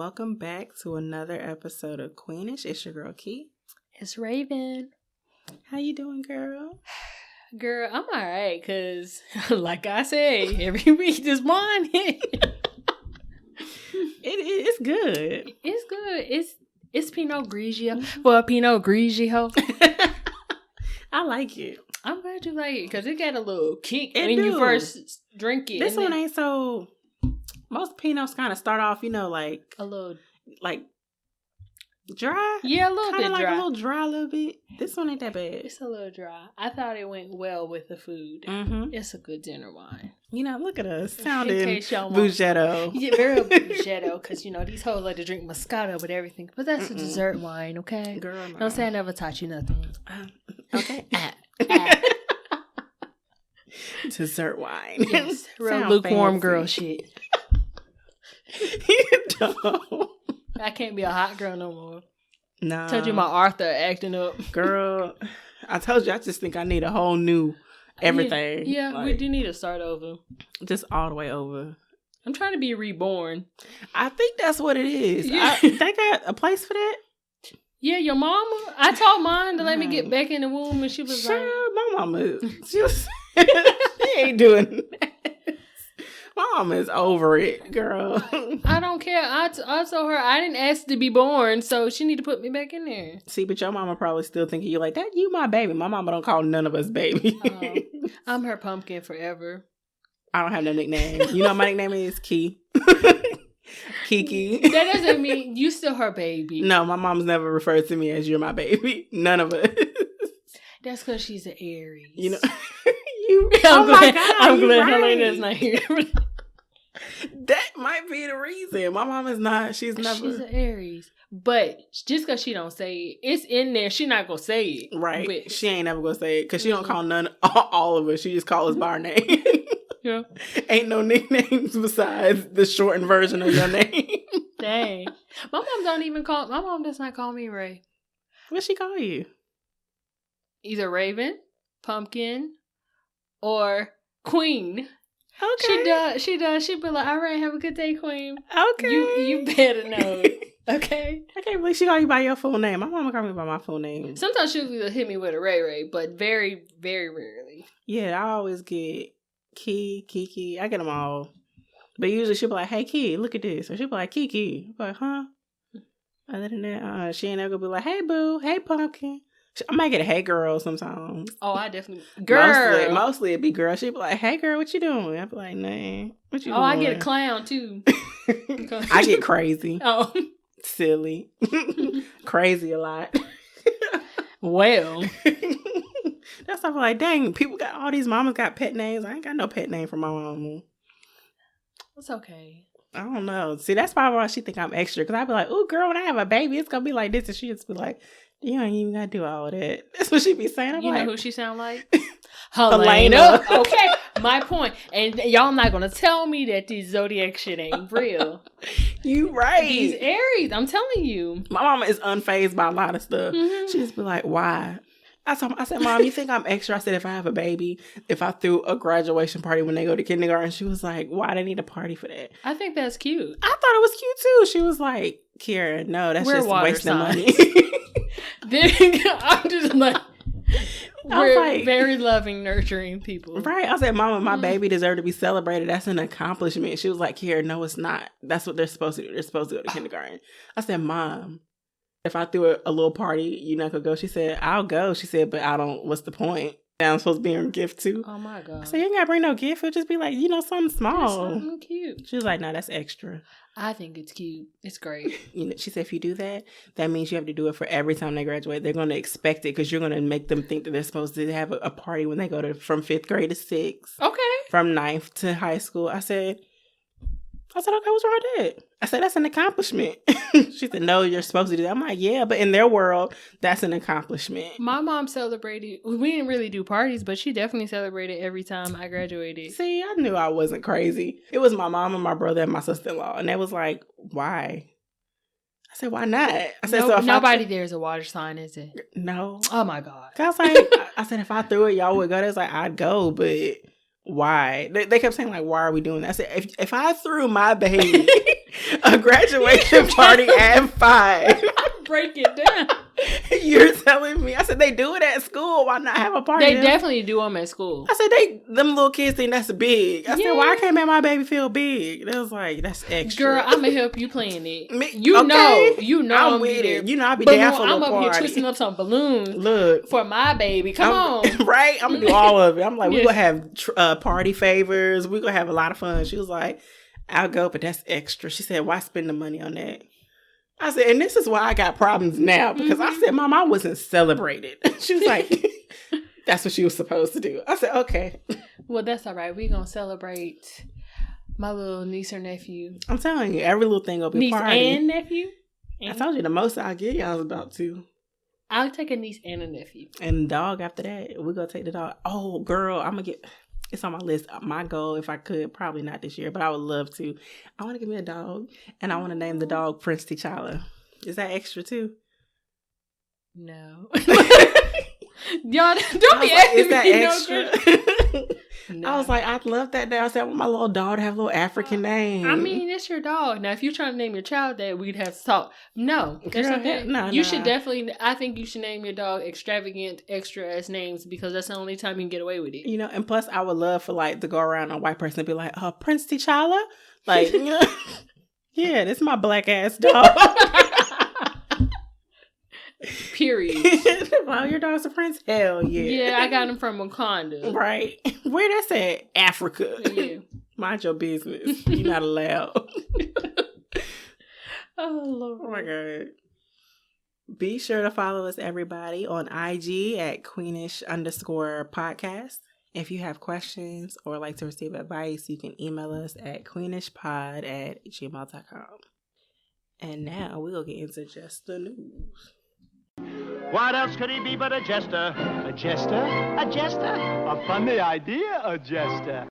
welcome back to another episode of Queenish. It's your girl Key. It's Raven. How you doing, girl? Girl, I'm alright, cause like I say, every week this wine It's good. It's good. It's Pinot Grigio for a Pinot Grigio. I like it. I'm glad you like it because it got a little kick It when do. you first drink it. This one ain't so. Most Pinots kind of start off, like a little dry. Yeah, a little Kinda bit like dry. a little dry, a little bit. This one ain't that bad. It's a little dry. I thought it went well with the food. Mm-hmm. It's a good dinner wine. Look at us In sounding case y'all want- Bugetto. Yeah, very Bugetto, because these hoes like to drink Moscato with everything. But that's a dessert wine, okay? Girl, no. Don't say I never taught you nothing. Okay. Dessert wine. Yes, real Sound lukewarm fancy. girl shit. You don't. I can't be a hot girl no more. Nah. Told you my Arthur acting up. Girl, I told you I just think I need a whole new everything. Yeah, we do need to start over. Just all the way over. I'm trying to be reborn. I think that's what it is. Yeah. They got a place for that? Yeah, your mama. I told mine to let me get back in the womb, and she was like, Sure, my mama. She ain't doing that. My mama is over it, girl. I don't care. I told her I didn't ask to be born, so she need to put me back in there. See, but your mama probably still thinking you like that. You my baby. My mama don't call none of us baby. I'm her pumpkin forever. I don't have no nickname. You know what my nickname is? Key. Kiki. That doesn't mean you still her baby. No, my mom's never referred to me as you're my baby. None of us. That's because she's an Aries. You I'm oh glad, my God, I'm you glad right. Helena's not here. That might be the reason. My mom is not. She's never. She's an Aries. But just because she don't say it, it's in there. She not going to say it. Right. But, She ain't never gonna say it because she don't call all of us. She just calls us by our name. yeah. Ain't no nicknames besides the shortened version of your name. Dang. My mom does not call me Ray. What she call you? Either Raven, Pumpkin, or Queen. Okay. She does. She be like, all right, have a good day, Queen. Okay. You better know it. Okay? I can't believe she call you by your full name. My mama call me by my full name. Sometimes she'll hit me with a Ray, but very, very rarely. Yeah, I always get Kiki. I get them all. But usually she'll be like, hey, Key, look at this. Or she'll be like, Kiki. I'm like, huh? Other than that, she ain't ever gonna be like, hey, boo. Hey, Pumpkin. I might get a hey, girl sometimes. Oh, I definitely... Girl! Mostly it'd be girl. She'd be like, hey, girl, what you doing? I'd be like, nah. What you doing? I get a clown, too. I get crazy. Oh. Silly. Crazy a lot. Well. That's why I'm like, dang, people got all these mamas got pet names. I ain't got no pet name for my mama. It's okay. I don't know. See, that's probably why she think I'm extra. Because I'd be like, oh, girl, when I have a baby, it's going to be like this. And she just be like, you ain't even got to do all of that. That's what she be saying. I'm You like, know who she sound like? Helena. Okay, my point. And y'all not going to tell me that this zodiac shit ain't real. You right. These Aries, I'm telling you. My mama is unfazed by a lot of stuff. Mm-hmm. She just be like, why? I said, Mom, you think I'm extra? I said, if I have a baby, if I threw a graduation party when they go to kindergarten, she was like, why they need a party for that? I think that's cute. I thought it was cute too. She was like, Kira, no, that's We're just water wasting signs. money. Then I'm just like, we're like- very loving, nurturing people. Right. I said, Mama, my baby deserved to be celebrated. That's an accomplishment. She was like, Kira, no, it's not. That's what they're supposed to do. They're supposed to go to kindergarten. I said, Mom, if I threw a little party, you're not going to go? She said, I'll go. She said, but what's the point? I'm supposed to be in a gift too. Oh my God. I said, you ain't got to bring no gift. It'll just be like, something small. That's something cute. She was like, no, that's extra. I think it's cute. It's great. She said, if you do that, that means you have to do it for every time they graduate. They're going to expect it because you're going to make them think that they're supposed to have a party when they go from 5th grade to 6th. Okay. From 9th to high school. I said, okay, what's wrong with that? I said, that's an accomplishment. She said, no, you're supposed to do that. I'm like, yeah, but in their world, that's an accomplishment. My mom celebrated, we didn't really do parties, but she definitely celebrated every time I graduated. See, I knew I wasn't crazy. It was my mom and my brother and my sister-in-law. And they was like, why? I said, why not? I said, so if nobody there is a water sign, is it? No. Oh my God. I was like, I said, if I threw it, y'all would go. They was like, I'd go, but why. They kept saying, like, why are we doing that? I said, if I threw my baby a graduation party at 5, break it down. You're telling me? I said, they do it at school. Why not have a party? They definitely do them at school. I said, them little kids think that's big. I said, why can't make my baby feel big? They was like, that's extra. Girl, I'm going to help you plan it. You know I'm with it. You know, I'll be balloon, down for a little I'm party. up here twisting up some balloons. Look. For my baby. Come on. Right? I'm going to do all of it. I'm like, we're going to have party favors. We're going to have a lot of fun. She was like, I'll go, but that's extra. She said, why spend the money on that? I said, and this is why I got problems now. Because I said, Mom, I wasn't celebrated. She was like, that's what she was supposed to do. I said, okay. Well, that's all right. We're going to celebrate my little niece or nephew. I'm telling you, every little thing will be niece party. And nephew? I told you, the most I'll get y'all is about 2. I'll take a niece and a nephew. And the dog after that. We're going to take the dog. Oh, girl, I'm going to get... It's on my list. My goal, if I could, probably not this year, but I would love to. I want to give me a dog, and I want to name the dog Prince T'Challa. Is that extra too? No. Y'all, don't be asking is that me extra? No. I was like, I'd love that name. I said, I want my little dog to have a little African name. I mean, it's your dog. Now, if you're trying to name your child that, we'd have to talk. No, that's Girl, okay. You should definitely, I think you should name your dog extravagant, extra-ass names because that's the only time you can get away with it. You know, and plus I would love for like to go around a white person and be like, Prince T'Challa? Like, you know, yeah, this is my black ass dog. Period. Well, your dog's a prince? Hell yeah. Yeah, I got him from Wakanda. Right. Where that's at? Africa. Yeah. Mind your business. You're not allowed. Oh, Lord. Oh, my God. Be sure to follow us, everybody, on IG at Queenish_podcast. If you have questions or like to receive advice, you can email us at queenishpod@gmail.com. And now we'll get into just the news. What else could he be but a jester? A jester? A jester? A funny idea, a jester.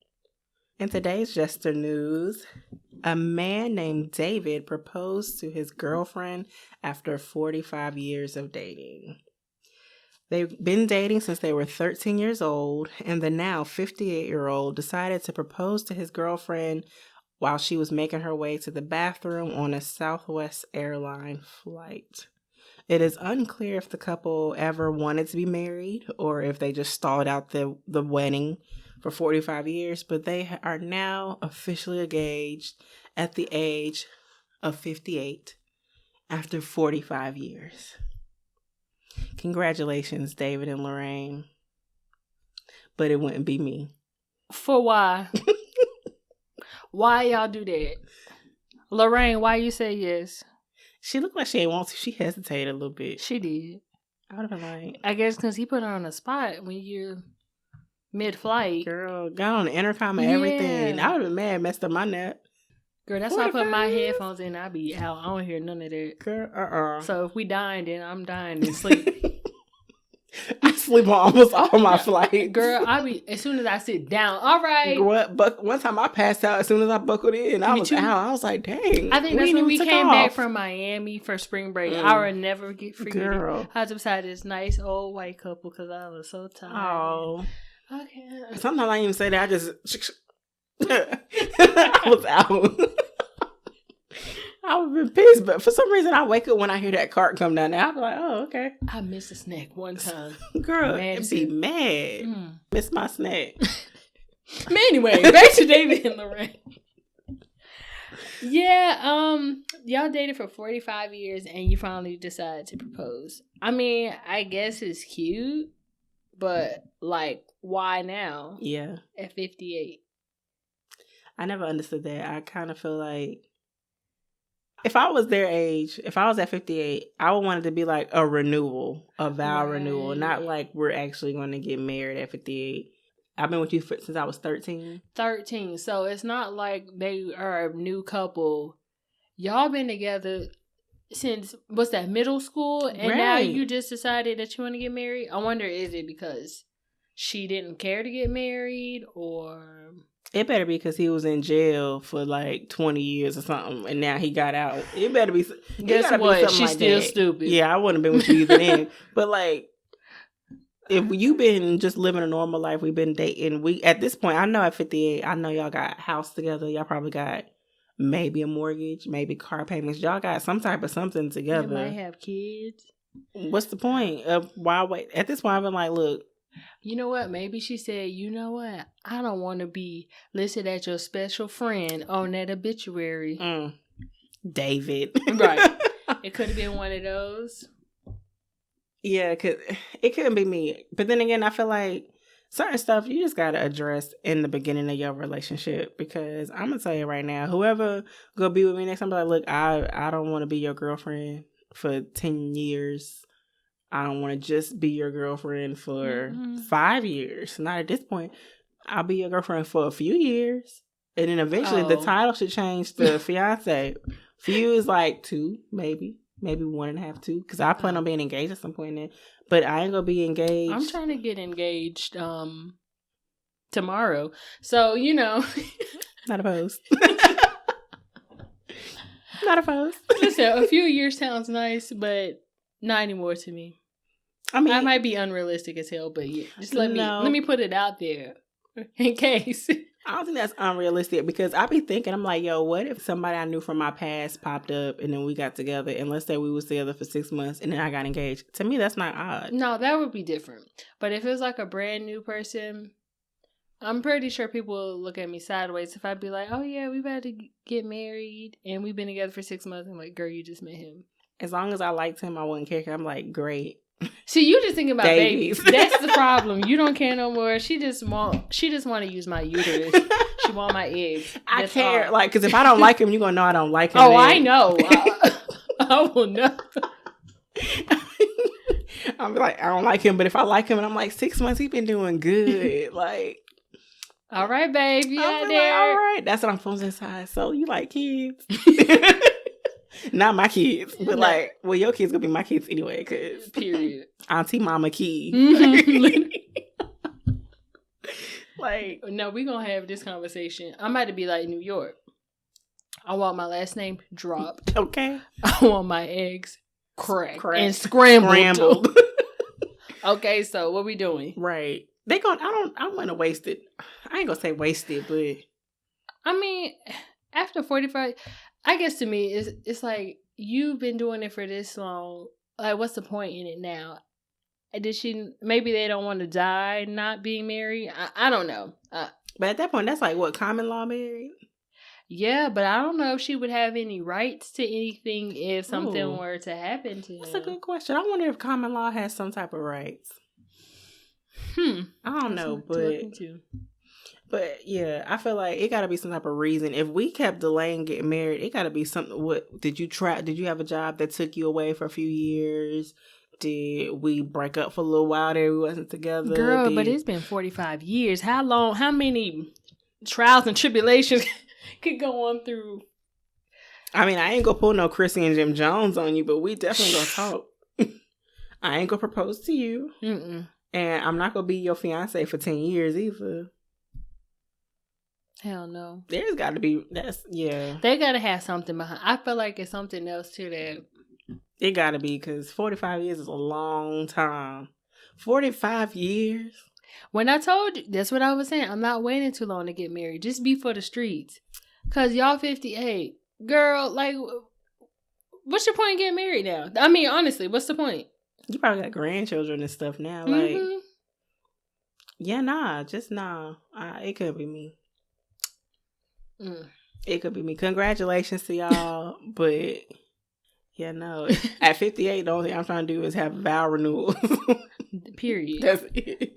In today's Jester News, a man named David proposed to his girlfriend after 45 years of dating. They've been dating since they were 13 years old, and the now 58-year-old decided to propose to his girlfriend while she was making her way to the bathroom on a Southwest airline flight. It is unclear if the couple ever wanted to be married or if they just stalled out the wedding for 45 years, but they are now officially engaged at the age of 58 after 45 years. Congratulations, David and Lorraine. But it wouldn't be me. For why? Why y'all do that? Lorraine, why you say yes? She looked like she didn't want to. She hesitated a little bit. She did. I would have been like... I guess because he put her on the spot when you're mid-flight. Girl, got on the intercom and everything. I would have been mad, messed up my nap. Girl, that's why I put my headphones in. I be out. I don't hear none of that. Girl, So if we dying, then I'm dying in sleep. I sleep on almost all my flights. Girl, I be, as soon as I sit down, all right. But one time I passed out as soon as I buckled in. I was out. I was like, dang. I think that's when we came back from Miami for spring break. I will never forget it. I was beside this nice old white couple because I was so tired. Oh. Okay. Sometimes I even say that. I just... I was out. I would have been pissed, but for some reason I wake up when I hear that cart come down there. I'll be like, oh, okay. I missed a snack one time. Girl, it'd be mad. Miss my snack. Anyway, back to David and Lorraine. Yeah, y'all dated for 45 years and you finally decided to propose. I mean, I guess it's cute, but like, why now? Yeah. At 58. I never understood that. I kind of feel like if I was their age, if I was at 58, I would want it to be like a renewal, a vow renewal, not like we're actually going to get married at 58. I've been with you since I was 13. 13. So it's not like they are a new couple. Y'all been together since, what's that, middle school? And now you just decided that you want to get married? I wonder, is it because she didn't care to get married or... It better be because he was in jail for like 20 years or something, and now he got out. It better be. Guess what? She's like still stupid. Yeah, I wouldn't have been with you either then. But like, if you've been just living a normal life, we've been dating. We at this point, I know at 58, I know y'all got a house together. Y'all probably got maybe a mortgage, maybe car payments. Y'all got some type of something together. You might have kids. What's the point of why wait? At this point, I've been like, look. You know what? Maybe she said, you know what? I don't want to be listed as your special friend on that obituary. David. Right. It could have been one of those. Yeah, cause it couldn't be me. But then again, I feel like certain stuff you just gotta address in the beginning of your relationship. Because I'm gonna tell you right now, whoever gonna be with me next time, like, look, I don't want to be your girlfriend for 10 years. I don't want to just be your girlfriend for 5 years. Not at this point. I'll be your girlfriend for a few years. And then eventually the title should change to fiance. Few is like 2, maybe 1.5, 2. Because I plan on being engaged at some point then. But I ain't going to be engaged. I'm trying to get engaged tomorrow. So, you know. Not opposed. Not opposed. Listen, a few years sounds nice, but not anymore to me. I mean, I might be unrealistic as hell, but yeah, just let me put it out there in case. I don't think that's unrealistic because I be thinking, I'm like, yo, what if somebody I knew from my past popped up and then we got together and let's say we was together for 6 months and then I got engaged. To me, that's not odd. No, that would be different. But if it was like a brand new person, I'm pretty sure people will look at me sideways if I'd be like, oh yeah, we about to get married and we've been together for 6 months. I'm like, girl, you just met him. As long as I liked him, I wouldn't care. I'm like, great. See, you just thinking about babies. That's the problem. You don't care no more. She just want to use my uterus. She want my eggs. I care, all. Like, because if I don't like him, you gonna know I don't like him. Oh, I know. I will know. I'm like, I don't like him, but if I like him, and I'm like, 6 months, he been doing good. Like, all right, babe, you out there? Like, all right, that's what I'm feeling inside. So you like kids? Not my kids, but no. Like, well, your kids gonna be my kids anyway, cause period. Auntie Mama Key. Mm-hmm. Like, no, we gonna have this conversation. I'm about to be like New York. I want my last name dropped. Okay. I want my eggs cracked and scrambled. Okay, so what we doing? Right. They gonna. I don't want to waste it. I ain't gonna say waste it, but I mean, after 45. I guess to me, it's like, you've been doing it for this long. Like, what's the point in it now? Maybe they don't want to die not being married? I don't know. But at that point, that's like, what, common law married? Yeah, but I don't know if she would have any rights to anything if something were to happen to That's a good question. I wonder if common law has some type of rights. I don't know, But yeah, I feel like it got to be some type of reason. If we kept delaying getting married, it got to be something. What did you try? Did you have a job that took you away for a few years? Did we break up for a little while there? We wasn't together. Girl, but it's been 45 years. How long? How many trials and tribulations could go on through? I mean, I ain't gonna pull no Chrissy and Jim Jones on you, but we definitely gonna talk. I ain't gonna propose to you, and I'm not gonna be your fiance for 10 years either. Hell no. There's got to be, They got to have something behind. I feel like it's something else to that. It got to be, because 45 years is a long time. 45 years? When I told you, that's what I was saying. I'm not waiting too long to get married. Just be for the streets. Because y'all 58. Girl, like, what's your point in getting married now? I mean, honestly, what's the point? You probably got grandchildren and stuff now. Like, it could be me. It could be me. Congratulations to y'all, but at 58, the only thing I'm trying to do is have vow renewals. Period. That's it.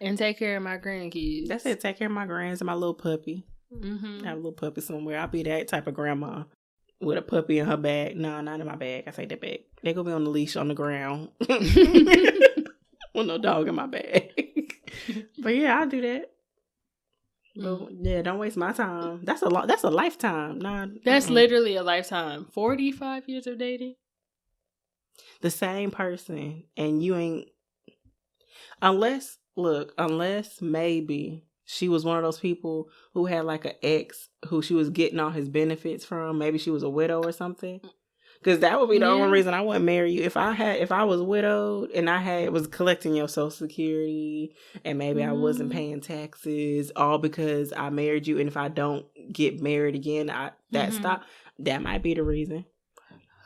And take care of my grandkids. That's it. Take care of my grands and my little puppy. Have a little puppy somewhere. I'll be that type of grandma with a puppy in her bag. No, not in my bag. I say that bag. They gonna be on the leash on the ground with no dog in my bag. But yeah, I'll do that. But yeah, don't waste my time. That's a lifetime. Nah, that's literally a lifetime. 45 years of dating. The same person, and you ain't. Unless maybe she was one of those people who had like an ex who she was getting all his benefits from. Maybe she was a widow or something. Because that would be the only reason I wouldn't marry you. If I was widowed and was collecting your Social Security and maybe I wasn't paying taxes, all because I married you. And if I don't get married again, that might be the reason.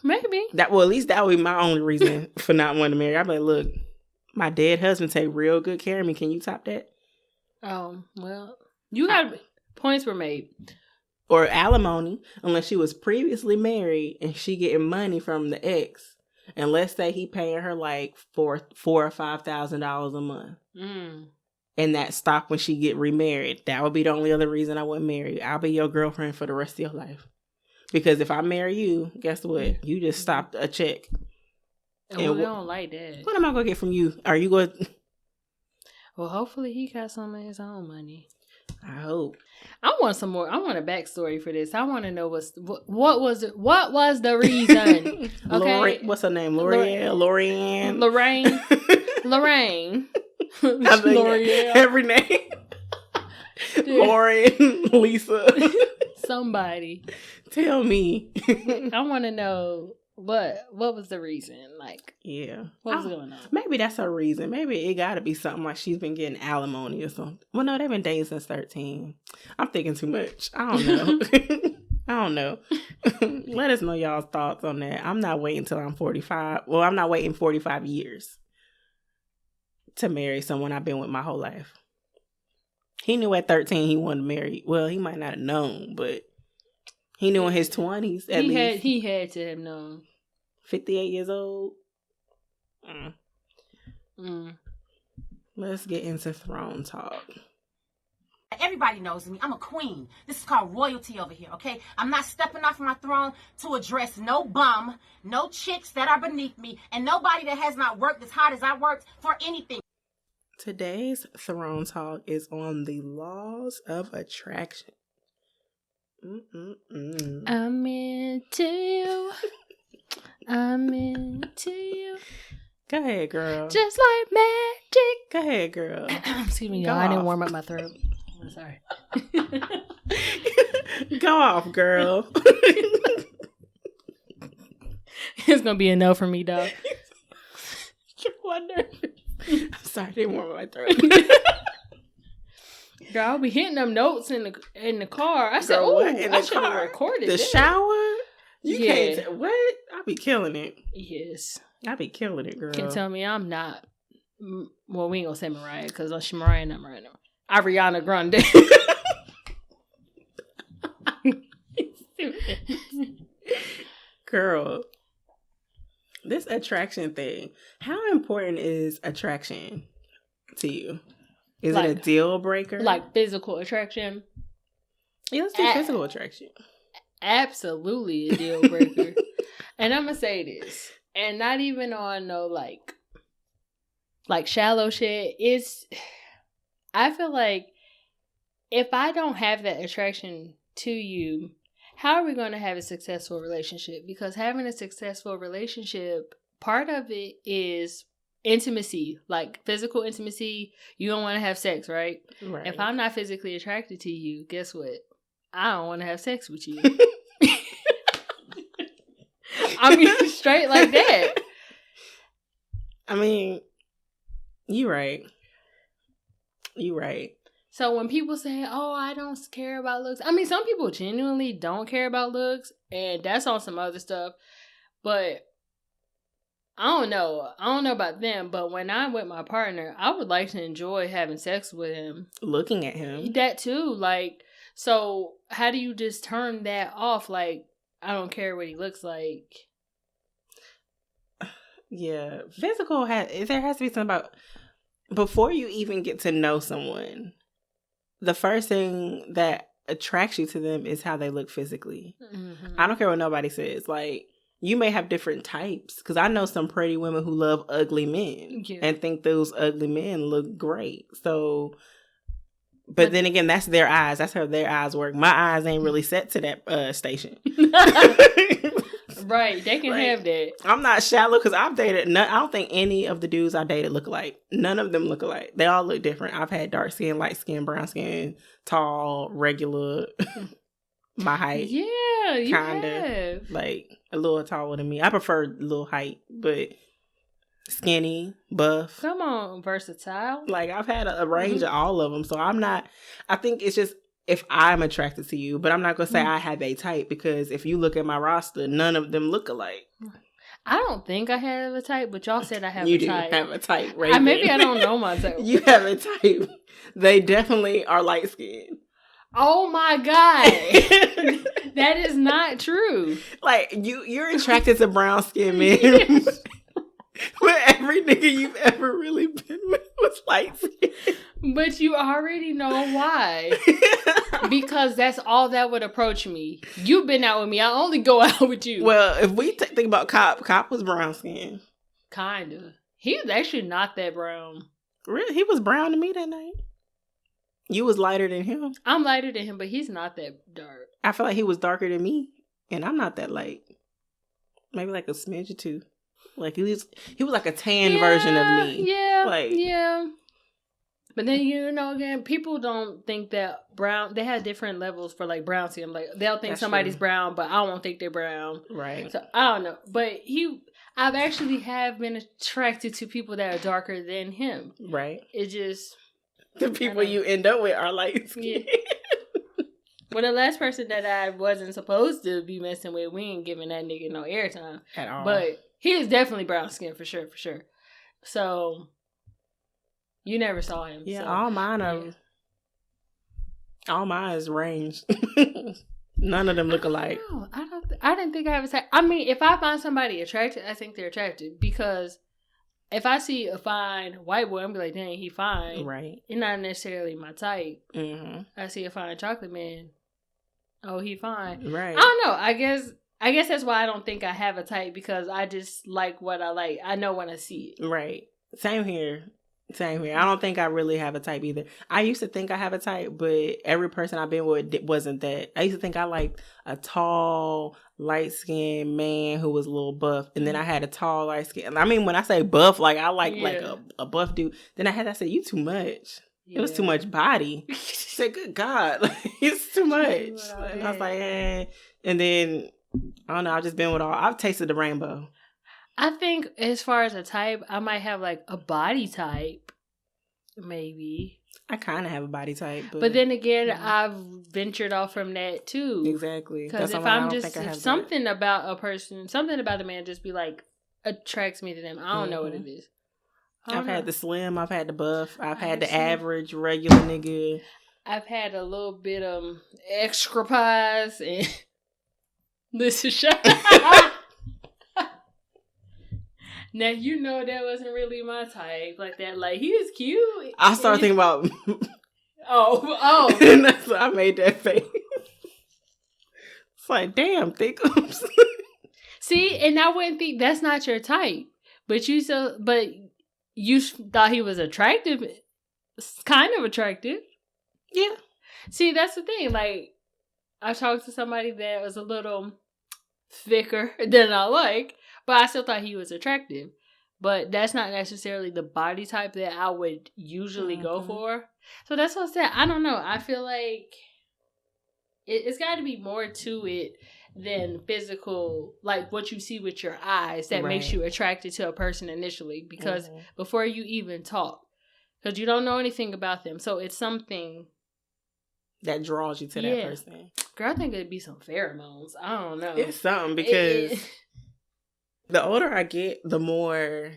Maybe. At least that would be my only reason for not wanting to marry. I'd be like, look, my dead husband take real good care of me. Can you top that? Well, you got points were made. Or alimony, unless she was previously married and she getting money from the ex. And let's say he paying her like $4,000 or $5,000 a month. And that stopped when she get remarried. That would be the only other reason I wouldn't marry you. I'll be your girlfriend for the rest of your life. Because if I marry you, guess what? You just stopped a check. And we don't like that. What am I going to get from you? Are you going to... Well, hopefully he got some of his own money. I hope. I want some more. I want a backstory for this. I want to know what was the reason. Okay. What's her name? Lorianne? Lorraine. L'Oreal. Every name. Lauren, Lisa. Somebody. Tell me. I want to know what was the reason? Like, yeah. What was going on? Maybe that's her reason. Maybe it got to be something like she's been getting alimony or something. Well, no, they've been dating since 13. I'm thinking too much. I don't know. Let us know y'all's thoughts on that. I'm not waiting till I'm 45. Well, I'm not waiting 45 years to marry someone I've been with my whole life. He knew at 13 he wanted to marry. Well, he might not have known, but he knew in his 20s at least. He had to have known. 58 years old. Let's get into throne talk. Everybody knows me. I'm a queen. This is called royalty over here, okay? I'm not stepping off my throne to address no bum, no chicks that are beneath me, and nobody that has not worked as hard as I worked for anything. Today's throne talk is on the laws of attraction. I'm into you. I'm into you. Go ahead, girl. Just like magic. Go ahead, girl. Excuse me, y'all. I didn't warm up my throat. I'm sorry. Go off, girl. It's gonna be a no for me, dog. You wonder. I'm sorry, I didn't warm up my throat. Girl, I'll be hitting them notes in the car. I said, "Oh, I should have recorded the this. shower." You can't. What? I be killing it. Yes, I be killing it, girl. Can tell me I'm not. Well, we ain't gonna say Mariah because she's Mariah, not Mariah. Ariana Grande. Girl, this attraction thing. How important is attraction to you? Is it a deal breaker? Like physical attraction? Yeah, let's do physical attraction. Absolutely a deal breaker. And I'm gonna say this, and not even on no like shallow shit. I feel like if I don't have that attraction to you, how are we going to have a successful relationship? Because having a successful relationship, part of it is intimacy, like physical intimacy. You don't want to have sex, right? If I'm not physically attracted to you, guess what? I don't want to have sex with you. I mean, straight like that. I mean, you right. So when people say, "Oh, I don't care about looks," I mean, some people genuinely don't care about looks, and that's on some other stuff. But I don't know about them. But when I'm with my partner, I would like to enjoy having sex with him, looking at him. That too, like. So how do you just turn that off? Like, I don't care what he looks like. Yeah, physical there has to be something about before you even get to know someone. The first thing that attracts you to them is how they look physically. Mm-hmm. I don't care what nobody says. Like, you may have different types. Because I know some pretty women who love ugly men and think those ugly men look great. So, but then again, that's their eyes. That's how their eyes work. My eyes ain't really set to that station. Right. They can have that. I'm not shallow because I've dated I don't think any of the dudes I dated look alike. None of them look alike. They all look different. I've had dark skin, light skin, brown skin, tall, regular, my height. Yeah, you kinda. have. Like, a little taller than me. I prefer a little height, but skinny, buff. Come on, versatile. Like, I've had a range of all of them. So I'm not, I think it's just if I'm attracted to you, but I'm not going to say I have a type, because if you look at my roster, none of them look alike. I don't think I have a type, but y'all said I have You a type. You do have a type, right? Maybe I don't know my type. You have a type. They definitely are light skinned. Oh my God. That is not true. Like, you're attracted to brown skinned men. But every nigga you've ever really been with was light skinned. But you already know why. Because that's all that would approach me. You've been out with me. I only go out with you. Well, if we think about Cop was brown skinned. Kinda. He was actually not that brown. Really? He was brown to me that night. You was lighter than him. I'm lighter than him, but he's not that dark. I feel like he was darker than me, and I'm not that light. Maybe like a smidge or two. Like he was like a tan version of me. Yeah, like, yeah. But then, again, people don't think that brown, they have different levels for like brown skin. Like, they'll think somebody's brown, but I don't think they're brown. Right. So I don't know. But I've actually been attracted to people that are darker than him. Right. It just, the people you end up with are light skinned. Yeah. Well, the last person that I wasn't supposed to be messing with, we ain't giving that nigga no airtime. At all. But he is definitely brown skin for sure. So, you never saw him. Yeah, so, all mine is ranged. None of them look alike. I didn't think I have a type. I mean, if I find somebody attractive, I think they're attractive. Because if I see a fine white boy, I'm be like, dang, he fine. Right. He's not necessarily my type. Mm-hmm. I see a fine chocolate man. Oh, he fine. Right. I don't know. I guess that's why I don't think I have a type, because I just like what I like. I know when I see it. Right. Same here. I don't think I really have a type either. I used to think I have a type, but every person I've been with wasn't that. I used to think I liked a tall, light-skinned man who was a little buff. And then I had a tall, light-skinned. I mean, when I say buff, like I like a buff dude. Then I said, you too much. Yeah. It was too much body. I said, good God. Like, it's too much. And I was like, eh. And then, I don't know, I've just been with I've tasted the rainbow. I think as far as a type, I might have like a body type. Maybe. I kind of have a body type. But then again, I've ventured off from that too. Exactly. Because if something about a person, something about a man just be like, attracts me to them. I don't know what it is. I've had the slim, I've had the buff, I've had the average, regular nigga. I've had a little bit of extra pies and listen, shut up. Now, that wasn't really my type like that. Like, he was cute. I started thinking about... Oh. And that's why I made that face. It's like, damn, thickums. See, and I wouldn't think that's not your type. But you thought he was attractive. Kind of attractive. Yeah. See, that's the thing. Like, I talked to somebody that was a little thicker than I like. But I still thought he was attractive. But that's not necessarily the body type that I would usually go for. So that's what I said. I don't know. I feel like it's got to be more to it than physical, like what you see with your eyes that makes you attracted to a person initially. Because before you even talk. Because you don't know anything about them. So it's something that draws you to that person. Girl, I think it'd be some pheromones. I don't know. It's something because... The older I get, the more,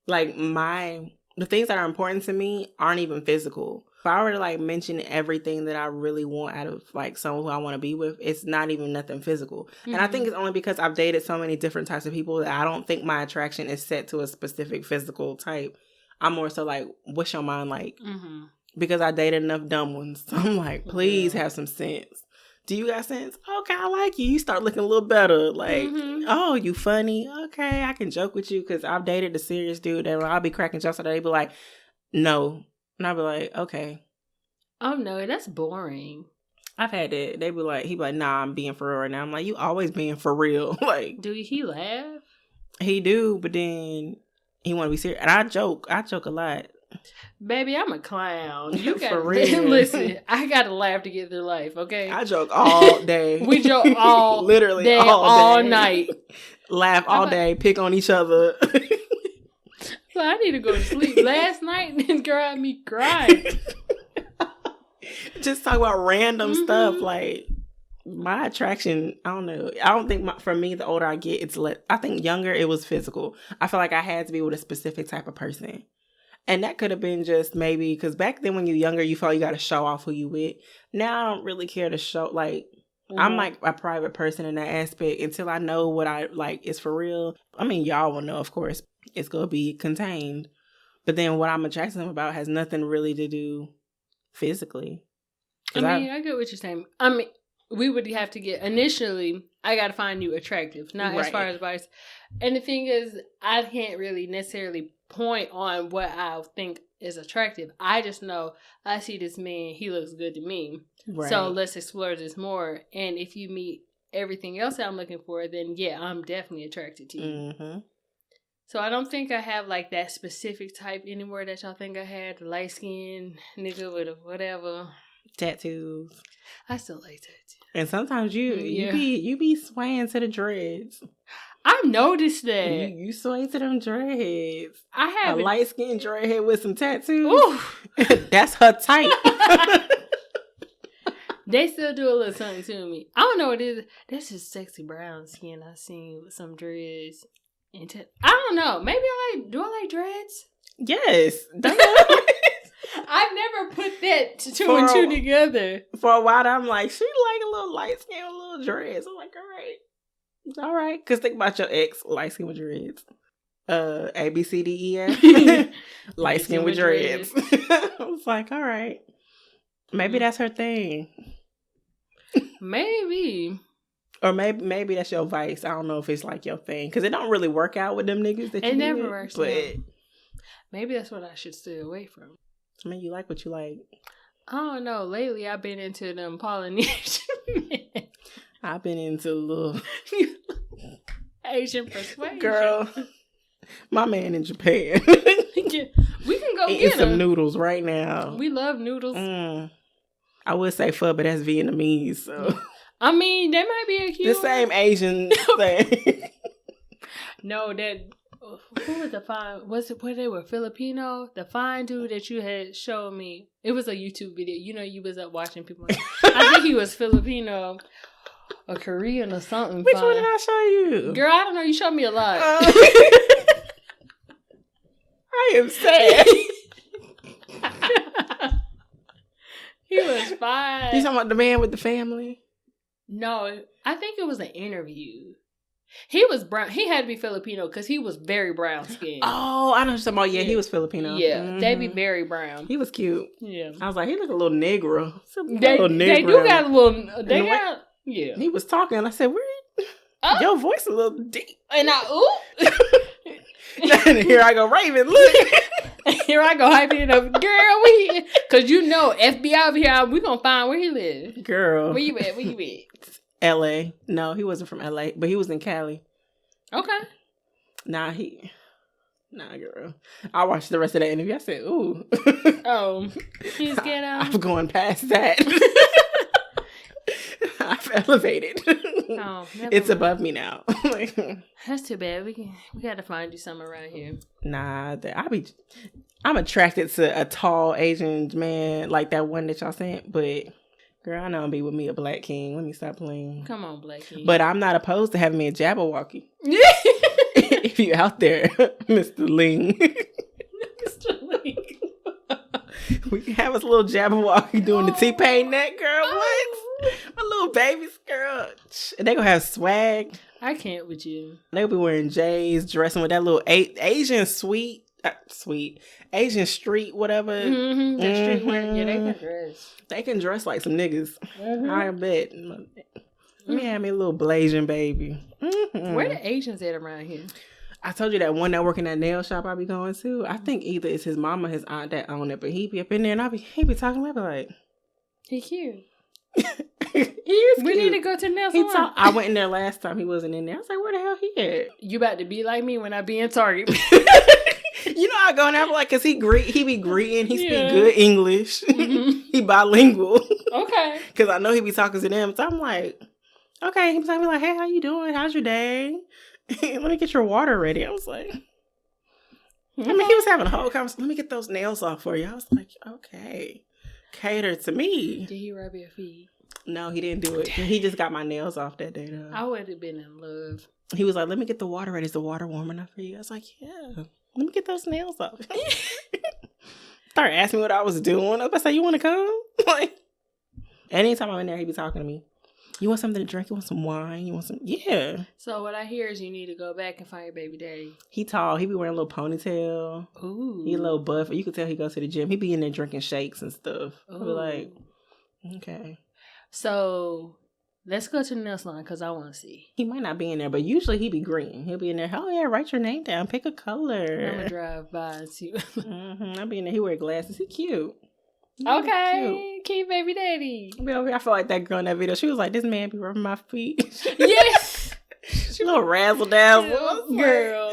like, the things that are important to me aren't even physical. If I were to, like, mention everything that I really want out of, like, someone who I want to be with, it's not even nothing physical. Mm-hmm. And I think it's only because I've dated so many different types of people that I don't think my attraction is set to a specific physical type. I'm more so like, what's your mind like? Mm-hmm. Because I dated enough dumb ones. So I'm like, please have some sense. Do you got sense? Okay, I like you. You start looking a little better. Like, oh, you funny. Okay, I can joke with you because I've dated the serious dude and I'll be cracking jokes and they be like, no. And I'll be like, okay. Oh, no, that's boring. I've had that. He be like, nah, I'm being for real right now. I'm like, you always being for real. Like, do he laugh? He do, but then he want to be serious. And I joke a lot. Baby, I'm a clown. You got For real. listen. I got to laugh to get through life. Okay, I joke all day. we joke all literally day, all day. night. Laugh all day, pick on each other. So I need to go to sleep. Last night, this girl had me crying. Just talk about random stuff. Like, my attraction, I don't know. I don't think for me, the older I get, it's less. I think younger, it was physical. I feel like I had to be with a specific type of person. And that could have been just maybe, because back then when you're younger, you felt you got to show off who you with. Now I don't really care to show, like, I'm like a private person in that aspect. Until I know what I like is for real. I mean, y'all will know, of course, it's going to be contained. But then what I'm attracted to them about has nothing really to do physically. I get what you're saying. I mean, we would have to get, initially, I got to find you attractive, not as far as vice. And the thing is, I can't really necessarily point on what I think is attractive. I just know I see this man, he looks good to me. Right. So let's explore this more. And if you meet everything else I'm looking for, then yeah, I'm definitely attracted to you. Mm-hmm. So I don't think I have like that specific type anymore that y'all think I had. The light skin nigga with a whatever. Tattoos. I still like tattoos. And sometimes you be swaying to the dreads. I noticed that. You sway to them dreads. I have a light skinned dreadhead with some tattoos. That's her type. They still do a little something to me. I don't know what it is. That's just sexy brown skin I seen with some dreads. I don't know. Maybe do I like dreads? Yes. I've never put that two and two together. For a while, I'm like, she like a little light skin with little dreads. I'm like, all right. Because think about your ex, light skin with dreads. A, B, C, D, E, F. Light skin with dreads. I was like, all right. Maybe that's her thing. Maybe. Or maybe that's your vice. I don't know if it's like your thing. Because it don't really work out with them niggas that it never works but out. Maybe that's what I should stay away from. I mean, you like what you like. I don't know. Lately, I've been into them Polynesian men. I've been into a little Asian persuasion. Girl, my man in Japan. We can go eating get some noodles right now. We love noodles. I would say pho, but that's Vietnamese. So I mean, that might be a cute. The same Asian thing. No, that. Who was the fine? Was it where they were Filipino? The fine dude that you had showed me. It was a YouTube video. You know, you was up watching people. I think he was Filipino or Korean or something. Which one did I show you? Girl, I don't know. You showed me a lot. I am sad. He was fine. You talking about the man with the family? No, I think it was an interview. He was brown. He had to be Filipino because he was very brown skinned. Oh, I know what you're talking about. Yeah, he was Filipino. Yeah, they'd be very brown. He was cute. Yeah. I was like, he look a little Negro. They do got a little, yeah. He was talking. I said, your voice a little deep. And Here I go, Raven, look. Here I go, hyping it up. Girl, because you know, FBI over here, we going to find where he lives. Girl. Where you at? LA. No, he wasn't from LA, but he was in Cali. Okay. Nah, girl. I watched the rest of that interview. I said, ooh. Oh, he's ghetto. I'm going past that. I've elevated. Oh, it's above me now. That's too bad. We got to find you something around here. Nah, I'm attracted to a tall Asian man like that one that y'all sent, but girl, I know I'm be with me a black king. Let me stop playing. Come on, black king. But I'm not opposed to having me a Jabberwocky. If you out there, Mr. Ling. Mr. Ling. We can have us a little Jabberwocky doing the T-Pain neck, girl. What? My little babies, girl. They gonna have swag. I can't with you. They'll be wearing J's, dressing with that little Asian Asian street, whatever. Mm-hmm. The streetwear. Yeah, they can dress. They can dress like some niggas. Mm-hmm. I bet. Let me have me a little Blasian baby. Mm-hmm. Where the Asians at around here? I told you that one that work in that nail shop I be going to. I think either it's his mama or his aunt that own it, but he be up in there and he be talking about like, he cute. He is cute. We need to go to the nail salon. I went in there last time. He wasn't in there. I was like, where the hell he at? You about to be like me when I be in Target. You know, I go in there, I'm like, cause he be greeting, he Yeah. speak good English, he bilingual. Okay. Cause I know he be talking to them, so I'm like, okay. He was like, hey, how you doing? How's your day? Let me get your water ready. I was like, I mean, he was having a whole conversation. Let me get those nails off for you. I was like, okay, cater to me. Did he rub your feet? No, he didn't do it. He just got my nails off that day though. I would have been in love. He was like, let me get the water ready. Is the water warm enough for you? I was like, yeah. Let me get those nails off. Started asking me what I was doing. I was about to say, you want to come? Like, anytime I'm in there, he be talking to me. You want something to drink? You want some wine? You want some? Yeah. So what I hear is you need to go back and find your baby daddy. He tall. He be wearing a little ponytail. Ooh. He a little buff. You could tell he goes to the gym. He be in there drinking shakes and stuff. I be Ooh. like, okay. So let's go to the nail salon because I want to see. He might not be in there, but usually he be green. He'll be in there. Oh yeah, write your name down. Pick a color. I'm gonna drive by and see. I'll be in there. He wear glasses. He cute. He really Okay, cute baby daddy. cute. I be over here, I feel like that girl in that video. She was like, "This man be rubbing my feet." Yes, She a little razzle dazzle. I was like, girl.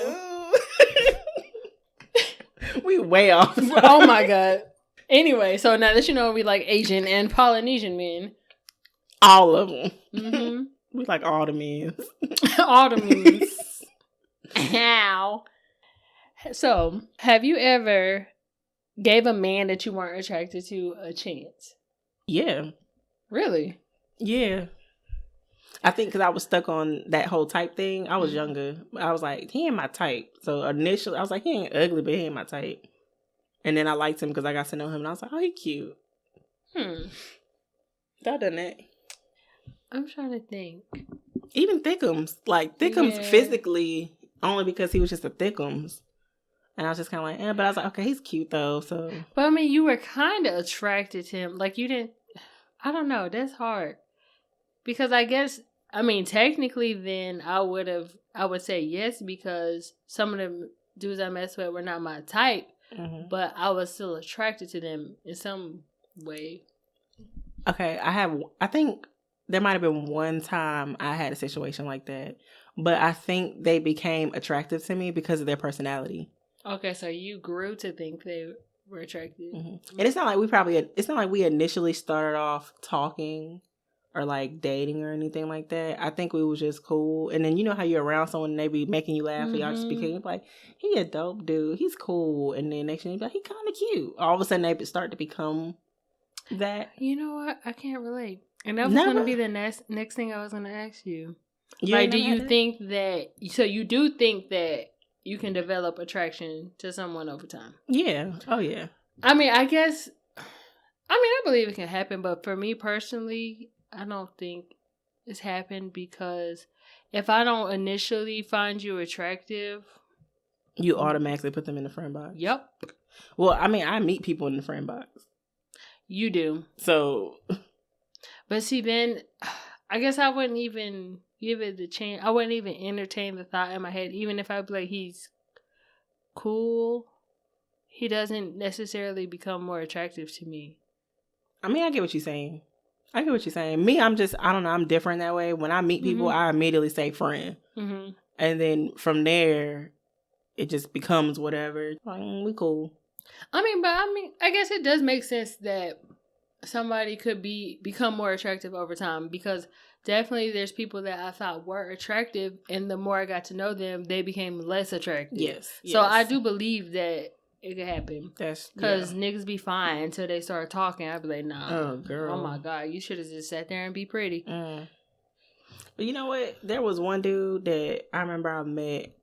"Ooh." We way off. Oh my god. Anyway, so now that you know we like Asian and Polynesian men. All of them. Mm-hmm. We like all the men. All the means. How? So, have you ever gave a man that you weren't attracted to a chance? Yeah. Really? Yeah. I think because I was stuck on that whole type thing. I was younger. I was like, he ain't my type. So initially, I was like, he ain't ugly, but he ain't my type. And then I liked him because I got to know him. And I was like, oh, he cute. Y'all done that. I'm trying to think. Even Thickums. Like, Thickums Yeah. physically, only because he was just a Thickums. And I was just kind of like, but I was like, okay, he's cute though. So, But I mean, you were kind of attracted to him. Like, you didn't. I don't know. That's hard. Because I guess, I mean, technically, then I would say yes because some of the dudes I messed with were not my type. But I was still attracted to them in some way. okay, I think there might have been one time I had a situation like that. But I think they became attractive to me because of their personality. Okay, so you grew to think they were attractive. And it's not like we initially started off talking or like dating or anything like that. I think we was just cool. And then you know how you're around someone and they be making you laugh and y'all just became like, he a dope dude. He's cool. And then next thing you be like, he kind of cute. All of a sudden they start to become that. You know what? I can't relate. And that was going to be the next thing I was going to ask you. Like, do you think that, so you do think that you can develop attraction to someone over time? Yeah. Oh, yeah. I mean, I believe it can happen, but for me personally, I don't think it's happened because if I don't initially find you attractive, you automatically put them in the friend box. Yep. Well, I mean, I meet people in the friend box. You do. So. But see, then I guess I wouldn't even give it the chance. I wouldn't even entertain the thought in my head, even if I be like, he's cool. He doesn't necessarily become more attractive to me. I mean, I get what you're saying. Me, I don't know, I'm different that way. When I meet people, I immediately say friend. And then from there, it just becomes whatever. Like, we cool. I guess it does make sense that somebody could become more attractive over time because definitely there's people that I thought were attractive and the more I got to know them, they became less attractive. Yes. So I do believe that it could happen. That's because niggas be fine until they start talking. I'd be like, nah. Oh, girl. Oh, my God. You should have just sat there and be pretty. But you know what? There was one dude that I remember I met.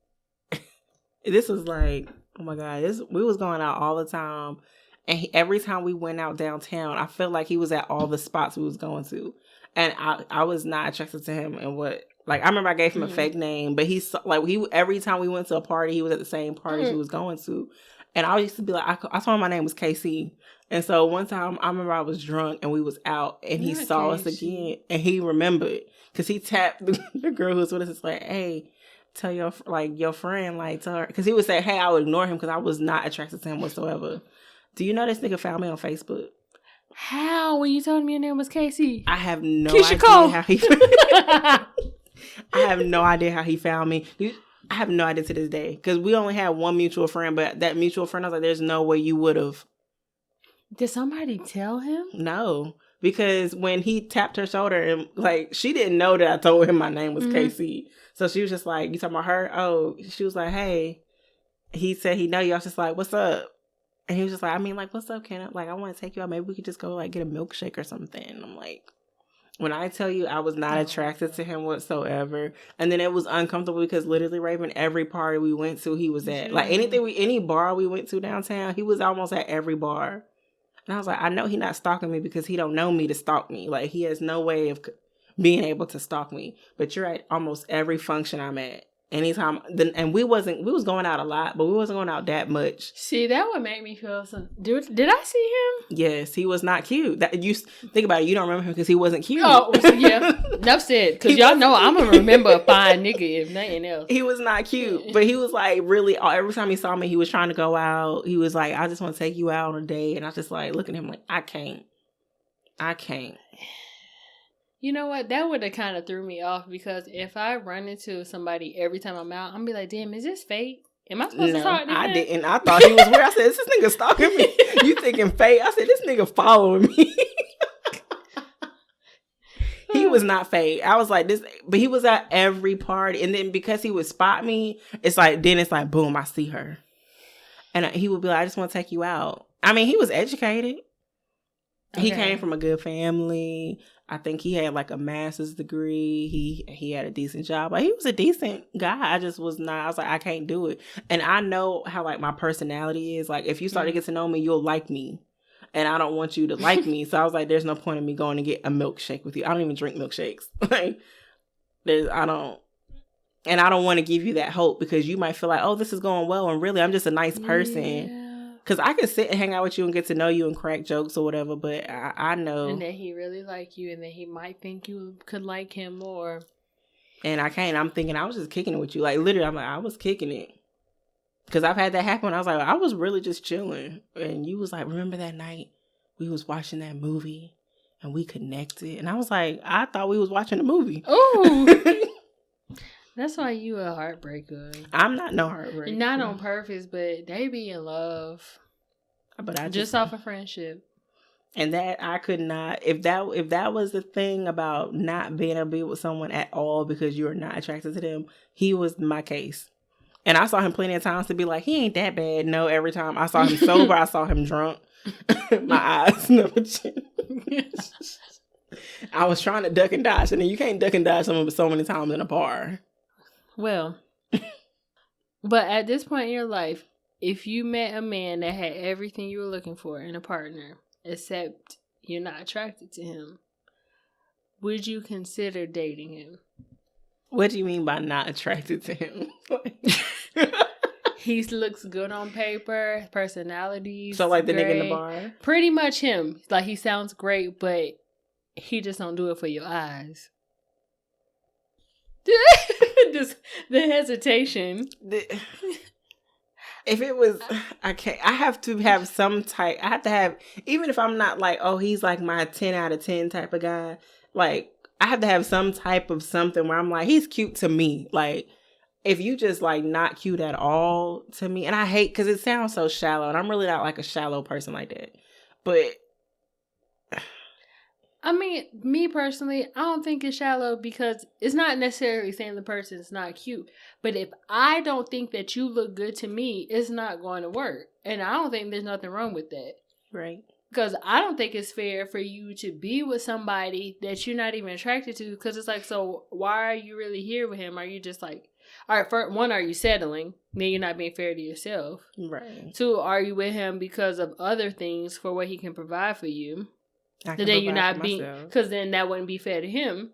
This was like, oh, my God. We was going out all the time. And every time we went out downtown, I felt like he was at all the spots we was going to. And I was not attracted to him. And I remember I gave him a fake name. But every time we went to a party, he was at the same parties we was going to. And I used to be like, I told him my name was KC. And so one time I remember I was drunk and we was out and he saw us again and he remembered because he tapped the girl who was with us. It's like, hey, tell your friend, tell her. Because he would say, hey, I would ignore him because I was not attracted to him whatsoever. Do you know this nigga found me on Facebook? How? When you told me your name was Casey? I have no Keisha idea Cole. how he I have no idea how he found me. I have no idea to this day because we only had one mutual friend, but that mutual friend, I was like, there's no way you would have. Did somebody tell him? No, because when he tapped her shoulder and like she didn't know that I told him my name was KC, so she was just like, "You talking about her?" Oh, she was like, "Hey," he said he know you. I was just like, "What's up?" And he was just like, "I mean, like, what's up, Ken? Like, I want to take you out. Maybe we could just go like get a milkshake or something." And I'm like, when I tell you I was not attracted to him whatsoever, and then it was uncomfortable because literally, Raven, every party we went to, he was at. Like any bar we went to downtown, he was almost at every bar. And I was like, I know he's not stalking me because he don't know me to stalk me. Like, he has no way of being able to stalk me. But you're at almost every function I'm at. Anytime, and we was going out a lot, but we wasn't going out that much. See, that would make me feel some. Did I see him? Yes, he was not cute. That you think about it, you don't remember him because he wasn't cute. Oh, so yeah, enough said. Because y'all know I'm gonna remember a fine nigga if nothing else. He was not cute, but he was like really. Every time he saw me, he was trying to go out. He was like, "I just want to take you out on a date," and I was just like looking at him like, I can't. You know what? That would have kind of threw me off because if I run into somebody every time I'm out, I'm be like, damn, is this fate? Am I supposed to talk to him? I didn't. I thought he was weird. I said, is this nigga stalking me? You thinking fate? I said, this nigga following me. He was not fake. I was like this, but he was at every party. And then because he would spot me, it's like boom, I see her. And he would be like, I just want to take you out. I mean, he was educated. Okay. He came from a good family. I think he had like a master's degree. He had a decent job. Like, he was a decent guy. I just was not. I was like, I can't do it. And I know how like my personality is. Like, if you start to get to know me, you'll like me. And I don't want you to like me. So I was like, there's no point in me going to get a milkshake with you. I don't even drink milkshakes. Like, I don't want to give you that hope because you might feel like, oh, this is going well. And really, I'm just a nice person. Yeah. Because I could sit and hang out with you and get to know you and crack jokes or whatever, but I know. And that he really like you and that he might think you could like him more. And I can't. I'm thinking I was just kicking it with you. Like, literally, I'm like, I was kicking it. Because I've had that happen. I was like, I was really just chilling. And you was like, remember that night we was watching that movie and we connected? And I was like, I thought we was watching a movie. Ooh. That's why you a heartbreaker. I'm not no heartbreaker. Not on purpose, but they be in love. But I just off of friendship. And that I could not. If that was the thing about not being able to be with someone at all because you are not attracted to them, he was my case. And I saw him plenty of times to be like, he ain't that bad. No, every time I saw him sober, I saw him drunk. My eyes never changed. I was trying to duck and dodge, and then you can't duck and dodge someone so many times in a bar. Well, but at this point in your life, if you met a man that had everything you were looking for in a partner, except you're not attracted to him, would you consider dating him? What do you mean by not attracted to him? He looks good on paper, personality. So like the nigga in the bar? Pretty much him. Like, he sounds great, but he just don't do it for your eyes. Just the hesitation. If it was, I have to have some type. I have to have, even if I'm not like, oh, he's like my 10 out of 10 type of guy. Like, I have to have some type of something where I'm like, he's cute to me. Like, if you just like not cute at all to me, and I hate because it sounds so shallow, and I'm really not like a shallow person like that. But I mean, me personally, I don't think it's shallow because it's not necessarily saying the person's not cute. But if I don't think that you look good to me, it's not going to work. And I don't think there's nothing wrong with that. Right. Because I don't think it's fair for you to be with somebody that you're not even attracted to. Because it's like, so why are you really here with him? Are you just like, all right, for one, are you settling? Then you're not being fair to yourself. Right. Two, are you with him because of other things for what he can provide for you? Then you're not being, because then that wouldn't be fair to him.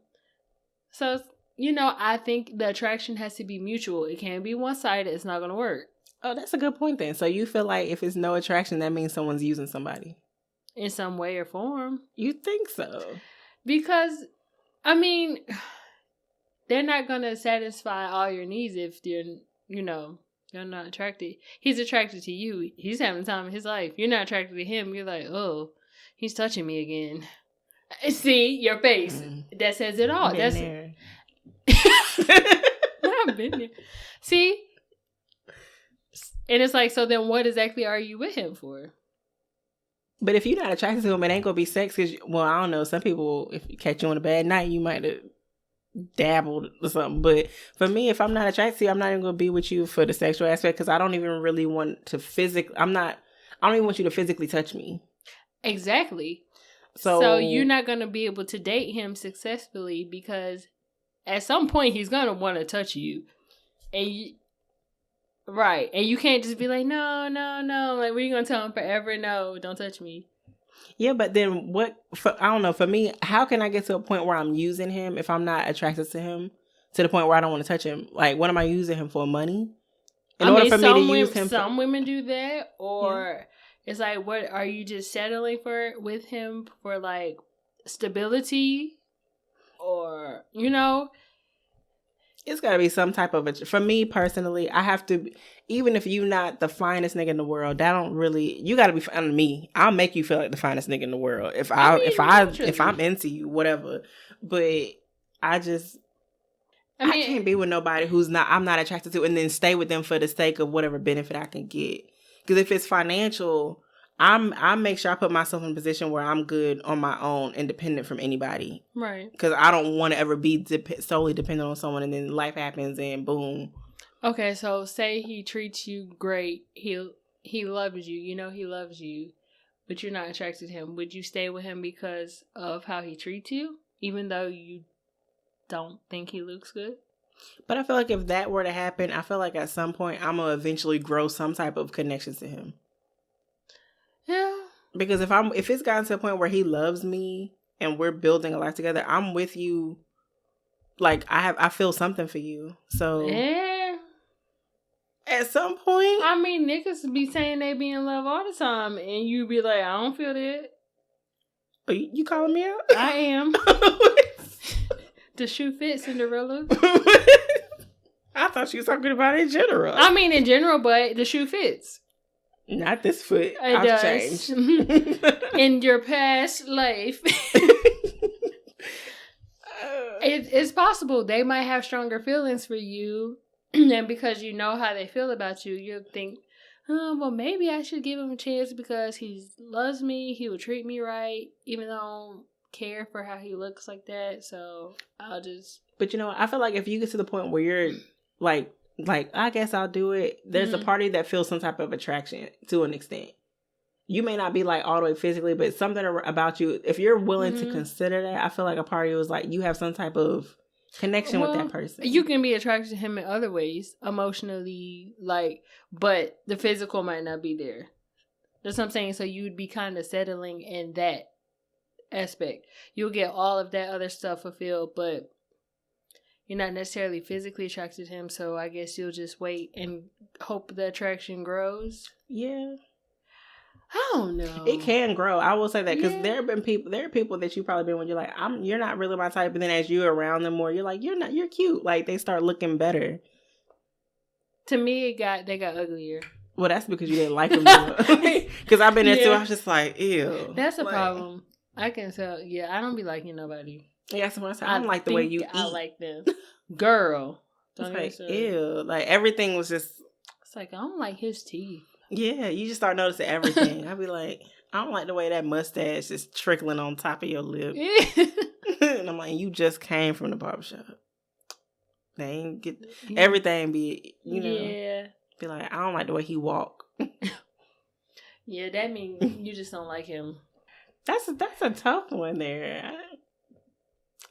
So, I think the attraction has to be mutual. It can't be one-sided. It's not going to work. Oh, that's a good point then. So you feel like if it's no attraction, that means someone's using somebody? In some way or form. You think so? Because, I mean, they're not going to satisfy all your needs if they're, you're not attracted. He's attracted to you. He's having the time of his life. You're not attracted to him. You're like, oh, he's touching me again. See, your face. That says it all. That's there. Not Been there. See? And it's like, so then what exactly are you with him for? But if you're not attracted to him, it ain't gonna be sex. Cause, well, I don't know. Some people, if you catch you on a bad night, you might have dabbled or something. But for me, if I'm not attracted to you, I'm not even gonna be with you for the sexual aspect. Cause I don't even really want to I don't even want you to physically touch me. Exactly. So you're not gonna be able to date him successfully because at some point he's gonna want to touch you, and right, and you can't just be like, no, like, what are you gonna tell him forever? No, don't touch me. Yeah, but then I don't know, for me, how can I get to a point where I'm using him if I'm not attracted to him, to the point where I don't want to touch him? Like, what am I using him for? Money? In order for me to use him, some women do that, or it's like, what are you just settling with him for, like, stability, or, you know? It's got to be some type of for me personally, I have to, even if you're not the finest nigga in the world, that don't really, you got to be fond of me. I'll make you feel like the finest nigga in the world if I'm into you, whatever. But I can't be with nobody I'm not attracted to, and then stay with them for the sake of whatever benefit I can get. Because if it's financial, I make sure I put myself in a position where I'm good on my own, independent from anybody. Right. Because I don't want to ever be solely dependent on someone, and then life happens and boom. Okay, so say he treats you great. He loves you. You know he loves you, but you're not attracted to him. Would you stay with him because of how he treats you, even though you don't think he looks good? But I feel like if that were to happen, I feel like at some point I'm going to eventually grow some type of connection to him. Yeah. Because if it's gotten to a point where he loves me and we're building a life together, I'm with you. Like, I feel something for you. So yeah. At some point, I mean, niggas be saying they be in love all the time, and you be like, I don't feel that. Are you calling me out? I am. The shoe fits, Cinderella. I thought she was talking about in general. I mean, in general, but the shoe fits. Not this foot. It I've does. changed. In your past life. It's possible they might have stronger feelings for you, and because you know how they feel about you, you'll think, oh, well, maybe I should give him a chance because he loves me, he will treat me right, even though I don't care for how he looks like that, so I'll just... But you know, I feel like if you get to the point where you're like, I guess I'll do it, there's a party that feels some type of attraction to an extent. You may not be like all the way physically, but something about you, if you're willing to consider that, I feel like a party was like you have some type of connection with that person. You can be attracted to him in other ways, emotionally, like, but the physical might not be there. That's what I'm saying. So you'd be kind of settling in that aspect. You'll get all of that other stuff fulfilled, but you're not necessarily physically attracted to him, so I guess you'll just wait and hope the attraction grows. Yeah. I don't know. It can grow. I will say that because there are people that you probably been when you're like, you're not really my type, but then as you're around them more, you're like, you're cute. Like they start looking better. To me, they got uglier. Well, that's because you didn't like them. Because I've been there too. I was just like, ew. That's a problem. I can tell. Yeah, I don't be liking nobody. Yeah, that's what I said. I don't like the way you eat. I like them. Girl. It's like, ew. Like, everything was just... It's like, I don't like his teeth. Yeah, you just start noticing everything. I'd be like, I don't like the way that mustache is trickling on top of your lip. And I'm like, you just came from the barbershop. They ain't get... Everything be, Yeah. Be like, I don't like the way he walk. Yeah, that means you just don't like him. That's a tough one there.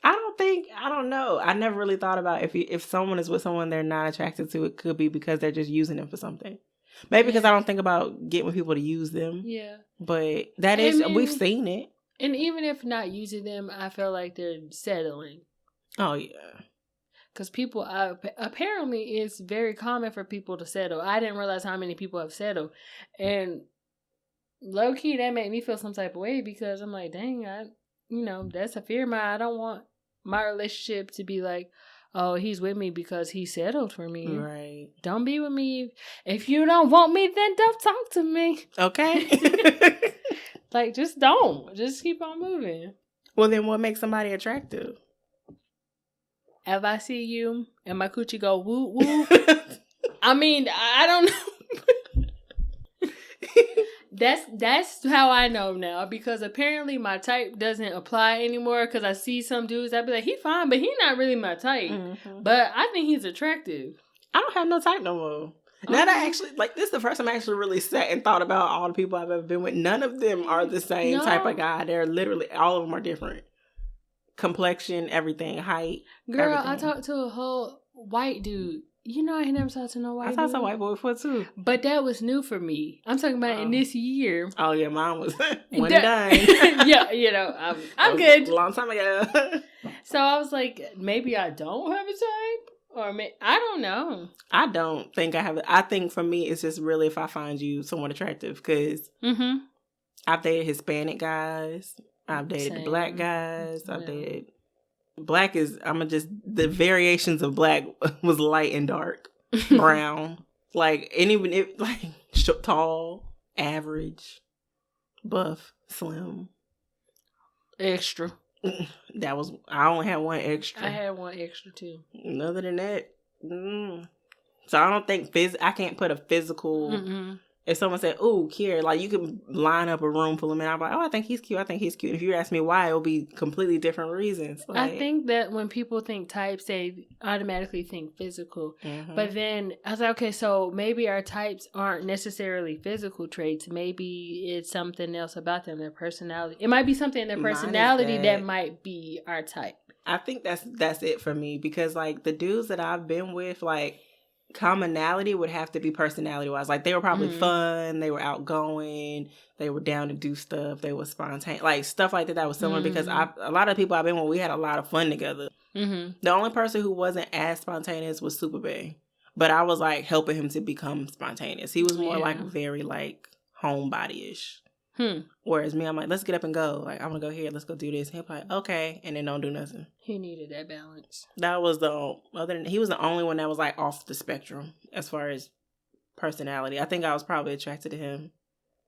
I don't know. I never really thought about if someone is with someone they're not attracted to, it could be because they're just using them for something. Maybe because I don't think about getting with people to use them. Yeah. But we've seen it. And even if not using them, I feel like they're settling. Oh, yeah. Because people, apparently it's very common for people to settle. I didn't realize how many people have settled. And low key, that made me feel some type of way because I'm like, dang, that's a fear of mine. I don't want my relationship to be like, oh, he's with me because he settled for me. Right. Don't be with me. If you don't want me, then don't talk to me. Okay. Like, just don't. Just keep on moving. Well, then what makes somebody attractive? if I see you and my coochie go whoop whoop, I mean, I don't know. That's how I know now, because apparently my type doesn't apply anymore, because I see some dudes, I'd be like, he fine, but he not really my type. Mm-hmm. But I think he's attractive. I don't have no type no more. Now that I actually, like, this is the first time I actually really sat and thought about all the people I've ever been with. None of them are the same type of guy. They're literally, all of them are different. Complexion, everything, height. Girl, everything. I talked to a whole white dude. You know, I ain't never talked to no white dude. I talked to a white boy before, too. But that was new for me. I'm talking about in this year. Oh, yeah, mine was one done. Yeah, you know, I'm good. A long time ago. So I was like, maybe I don't have a type? Or I don't know. I don't think I have it. I think for me, it's just really if I find you somewhat attractive, because I've dated Hispanic guys. I've dated the black guys. I've dated... Black is... the variations of black was light and dark. Brown. Like, and even if... Like, tall, average, buff, slim. Extra. That was... I only had one extra. I had one extra, too. Other than that... So I don't think... I can't put a physical... If someone said, "Ooh, Kier," like, you can line up a room full of men. I'm like, "Oh, I think he's cute. I think he's cute." If you ask me why, it'll be completely different reasons. Like, I think that when people think types, they automatically think physical. But then I was like, okay, so maybe our types aren't necessarily physical traits. Maybe it's something else about them, their personality. It might be something in their personality that might be our type. I think that's it for me, because, like, the dudes that I've been with, like, commonality would have to be personality wise. Like, they were probably fun, they were outgoing, they were down to do stuff, they were spontaneous, like stuff like that. That was similar because a lot of people I've been with, we had a lot of fun together. The only person who wasn't as spontaneous was Super Bay, but I was like helping him to become spontaneous. He was more like very like homebody-ish. Whereas me, I'm like, let's get up and go. Like, I'm gonna go here, let's go do this. He'll be like, okay, and then don't do nothing. He needed that balance. That was he was the only one that was like off the spectrum as far as personality. I think I was probably attracted to him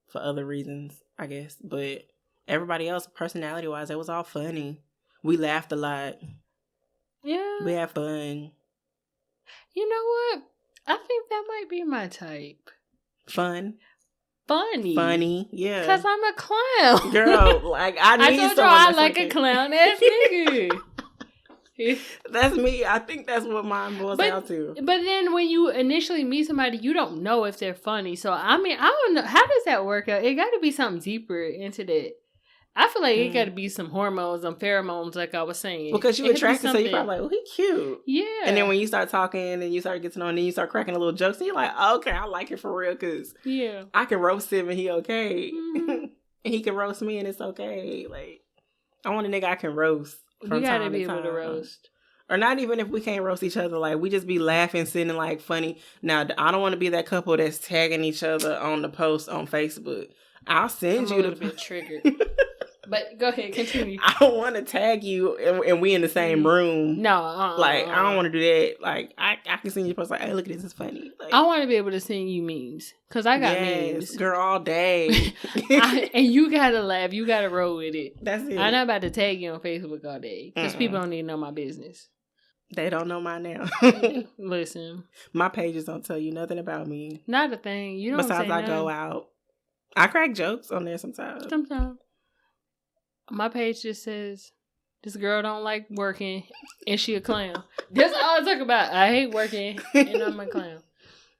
for other reasons, I guess. But everybody else, personality wise, it was all funny. We laughed a lot. Yeah. We had fun. You know what? I think that might be my type. Funny, yeah. Because I'm a clown. Girl, like, I need I told you I like a clown-ass nigga. That's me. I think that's what mine boils down to. But then when you initially meet somebody, you don't know if they're funny. So, I mean, I don't know. How does that work out? It got to be something deeper into that. I feel like it got to be some hormones, some pheromones, like I was saying. Because you attracted, so you're probably like, oh, he cute. Yeah. And then when you start talking and you start getting to know, and then you start cracking a little jokes, and you're like, oh, okay, I like it for real, because I can roast him and he okay. And he can roast me and it's okay. Like, I want a nigga I can roast. You got to be able to roast. Or not even if we can't roast each other. Like, we just be laughing, sitting like funny. Now, I don't want to be that couple that's tagging each other on the post on Facebook. I'll send you a little bit triggered. But go ahead, continue. I don't want to tag you and we in the same room. No. Like, I don't want to do that. Like, I can send you a post like, hey, look at this, it's funny. Like, I want to be able to send you memes. Because I got memes. Girl, all day. And you got to laugh. You got to roll with it. That's it. I'm not about to tag you on Facebook all day. Because people don't need to know my business. They don't know mine now. Listen. My pages don't tell you nothing about me. Not a thing. You don't Besides, I go out. I crack jokes on there sometimes. My page just says, this girl don't like working and she a clown. That's all I talk about. I hate working and I'm a clown.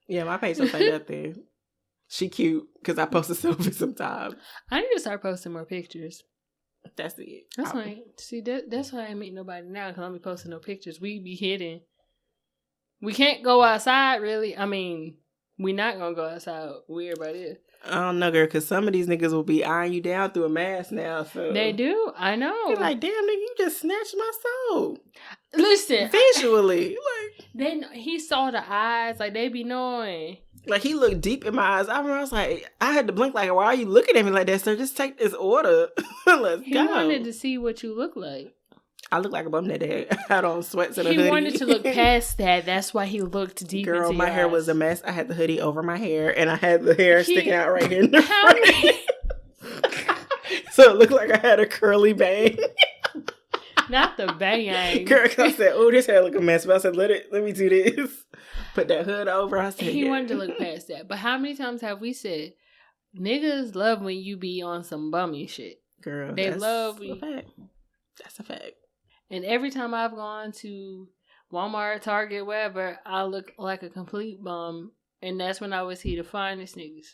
Yeah, my page will say nothing. She cute because I post a selfie sometimes. I need to start posting more pictures. That's it. That's why. See, that's why I ain't meet nobody now, because I'm be posting no pictures. We be hidden. We can't go outside, really. I mean, we not gonna go outside. We everybody is. I don't know, girl, because some of these niggas will be eyeing you down through a mask now. So they do. I know. You're like, damn, nigga, you just snatched my soul. Listen, visually, like, then he saw the eyes, like they be knowing. Like, he looked deep in my eyes. I was like, I had to blink. Like, why are you looking at me like that, sir? Just take this order. Let's go. He wanted to see what you look like. I look like a bum that day. I had on sweats and a hoodie. He wanted to look past that. That's why he looked deep into your my hair eyes. Was a mess. I had the hoodie over my hair, and I had the hair sticking out right here in the front. So it looked like I had a curly bang. Not the bang. Girl, I said, "Oh, this hair look a mess." But I said, "Let me do this." Put that hood over. I said, He wanted to look past that. But how many times have we said, niggas love when you be on some bummy shit? Girl, they that's love a fact. That's a fact. And every time I've gone to Walmart, Target, wherever, I look like a complete bum. And that's when I would see the finest niggas.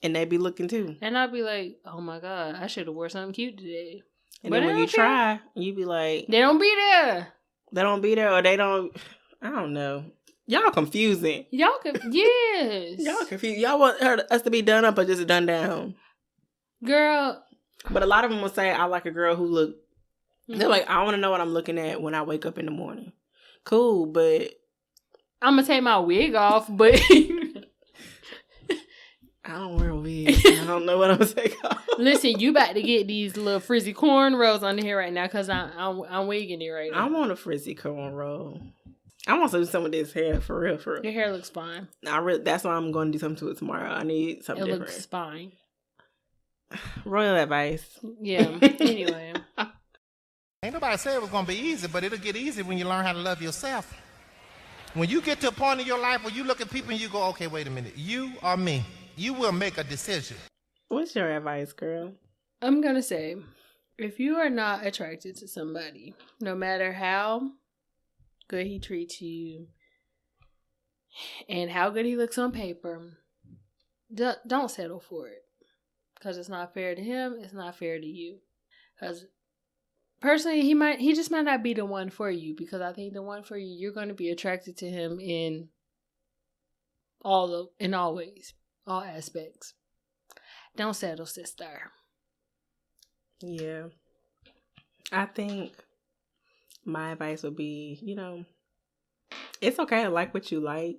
And they be looking too. And I'd be like, oh my God, I should have wore something cute today. And then when you try, you be like... They don't be there. They don't be there, or they don't... I don't know. Y'all confusing. Yes. Y'all confused. Y'all want us to be done up or just done down? Girl. But a lot of them will say, I like a girl who look... They're like, I want to know what I'm looking at when I wake up in the morning. Cool, but... I'm going to take my wig off, but... I don't wear a wig. I don't know what I'm going to take off. Listen, you about to get these little frizzy cornrows on here right now because I'm wigging it right now. I want a frizzy cornrow. I want to do some of this hair for real. Your hair looks fine. That's why I'm going to do something to it tomorrow. I need something different. It looks fine. Royal advice. Yeah. Anyway. Ain't nobody said it was going to be easy, but it'll get easy when you learn how to love yourself. When you get to a point in your life where you look at people and you go, okay, wait a minute. You or me? You will make a decision. What's your advice, girl? I'm going to say, if you are not attracted to somebody, no matter how good he treats you and how good he looks on paper, don't settle for it. Because it's not fair to him. It's not fair to you. Because personally, he just might not be the one for you. Because I think the one for you, you're going to be attracted to him in all ways. All aspects. Don't settle, sister. Yeah. I think my advice would be, it's okay to like what you like.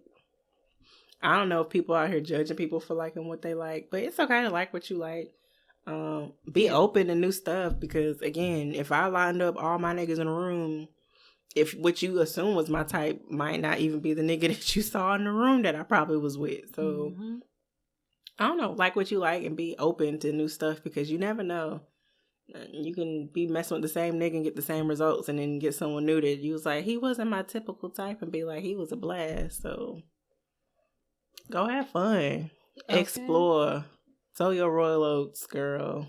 I don't know if people out here judging people for liking what they like, but it's okay to like what you like. Be open to new stuff because, again, if I lined up all my niggas in a room, if what you assume was my type might not even be the nigga that you saw in the room that I probably was with. So... Mm-hmm. I don't know, like what you like and be open to new stuff because you never know. You can be messing with the same nigga and get the same results and then get someone new that you was like, he wasn't my typical type and be like, he was a blast. So go have fun. Okay. Explore. Sow your royal oats, girl.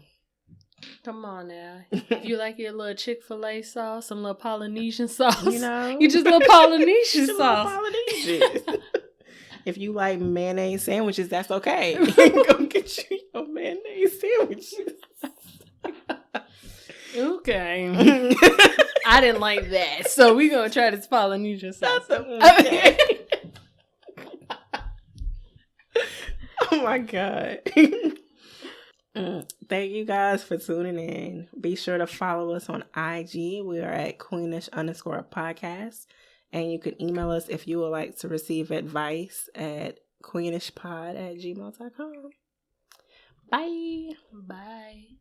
Come on now. If you like your little Chick-fil-A sauce, some little Polynesian sauce. You just little Polynesian sauce. Polynesian. If you like mayonnaise sandwiches, that's okay. Go get you your mayonnaise sandwiches. Okay. I didn't like that. So we're going to try this Polynesian sauce. Okay. Oh my God. Thank you guys for tuning in. Be sure to follow us on IG. We are at Queenish_podcast. And you can email us if you would like to receive advice at queenishpod@gmail.com. Bye. Bye.